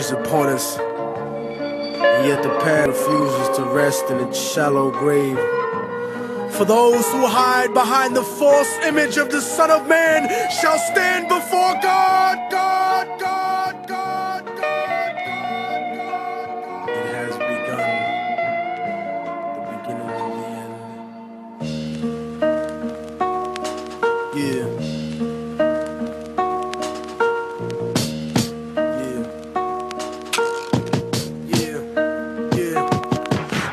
marches upon us, and yet the path refuses to rest in its shallow grave. For those who hide behind the false image of the Son of Man shall stand before God. It has begun, the beginning of the end. Yeah.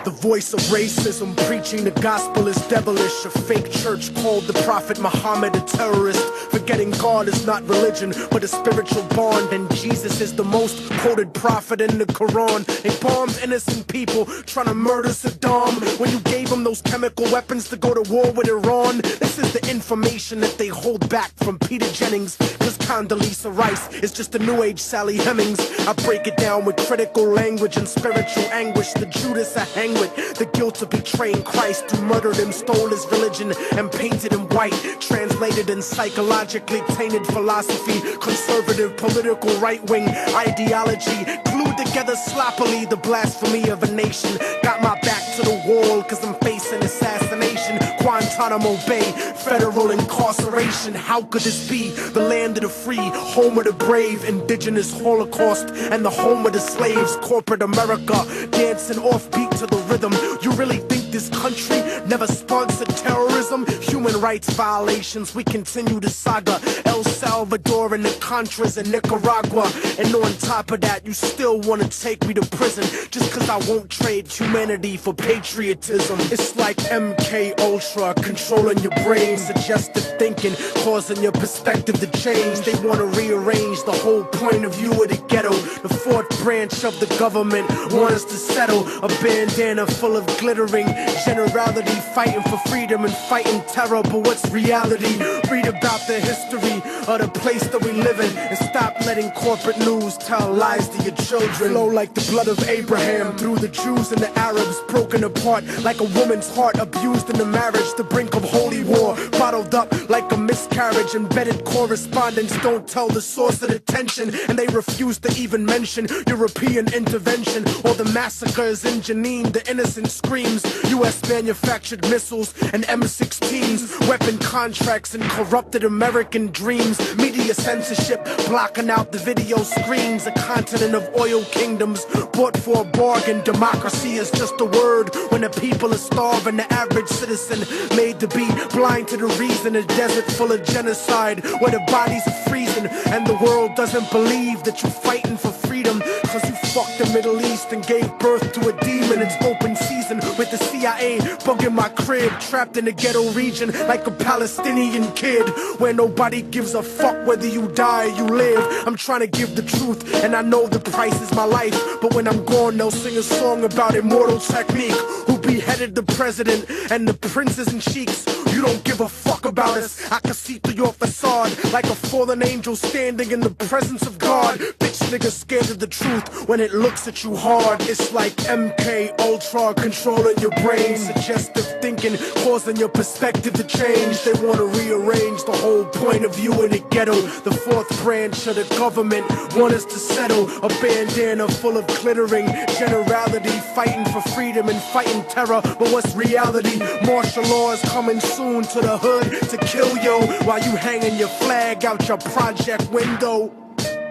The voice of racism, preaching the gospel is devilish. A fake church called the Prophet Muhammad a terrorist. Forgetting God is not religion, but a spiritual bond. And Jesus is the most quoted prophet in the Quran. They bombed innocent people, trying to murder Saddam. When you gave them those chemical weapons to go to war with Iran. This is the information that they hold back from Peter Jennings. Cause Condoleezza Rice is just a new age Sally Hemings. I break it down with critical language and spiritual anguish. The Judas I hang with, the guilt of betraying Christ, who murdered him, stole his religion, and painted him white. Translated in psychologically tainted philosophy, conservative political right-wing ideology, glued together sloppily the blasphemy of a nation. Got my back to the wall cause I'm facing assassination. Guantanamo Bay, federal incarceration. How could this be? The land of the free, home of the brave, indigenous Holocaust, and the home of the slaves. Corporate America, dancing offbeat to the rhythm. You really think this country never sponsored terrorism? Human rights violations, we continue the saga. El Salvador and the Contras in Nicaragua. And on top of that, you still wanna take me to prison just cause I won't trade humanity for patriotism. It's like MK Ultra controlling your brain, suggestive thinking, causing your perspective to change. They wanna rearrange the whole point of view of the ghetto. The fourth branch of the government want us to settle. A bandana full of glittering generality, fighting for freedom and fighting terror. But what's reality? Read about the history of the place that we live in, and stop letting corporate news tell lies to your children. Flow like the blood of Abraham through the Jews and the Arabs, broken apart like a woman's heart, abused in the marriage, the brink of holy war, bottled up like a miscarriage. Embedded correspondents don't tell the source of the tension, and they refuse to even mention European intervention or the massacres in Jenin. The innocent screams, US manufactured missiles and M16s, weapon contracts and corrupted American dreams. Media censorship blocking out the video screens. A continent of oil kingdoms bought for a bargain. Democracy is just a word when the people are starving. The average citizen made to be blind to the reason. A desert full of genocide where the bodies are freezing, and the world doesn't believe that you're fighting for freedom cause you fucked the Middle East and gave birth to a demon. It's open season with the CIA bugging my crib, trapped in the ghetto region like a Palestinian kid, where nobody gives a fuck whether you die or you live. I'm trying to give the truth, and I know the price is my life, but when I'm gone they'll sing a song about immortal technique, who beheaded the president and the princes and sheiks. You don't give a fuck about us. I can see through your facade like a fallen angel standing in the presence of God. Bitch nigga scared of the truth when it looks at you hard. It's like MK Ultra controlling your brain, suggestive thinking causing your perspective to change. They wanna rearrange the whole point of view in the ghetto. The fourth branch of the government want us to settle. A bandana full of glittering generality, fighting for freedom and fighting terror. But what's reality? Martial law is coming soon to the hood to kill yo while you hanging your flag out your project window.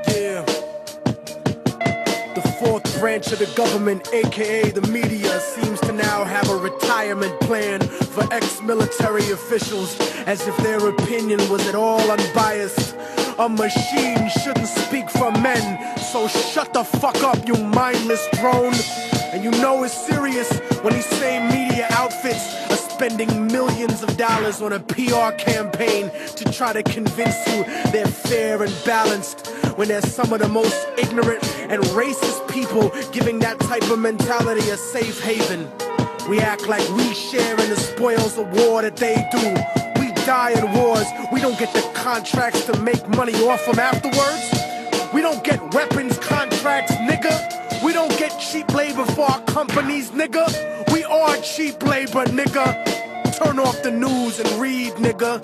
Yeah. The fourth branch of the government, aka the media, seems to now have a retirement plan for ex-military officials, as if their opinion was at all unbiased. A machine shouldn't speak for men, so shut the fuck up, you mindless drone. And you know it's serious when these same media outfits are spending millions of dollars on a PR campaign to try to convince you they're fair and balanced, when they're some of the most ignorant and racist people giving that type of mentality a safe haven. We act like we share in the spoils of war that they do. We die in wars, we don't get the contracts to make money off them afterwards. We don't get weapons contracts, nigga. We don't get cheap labor for our companies, nigga. We are cheap labor, nigga. Turn off the news and read, nigga.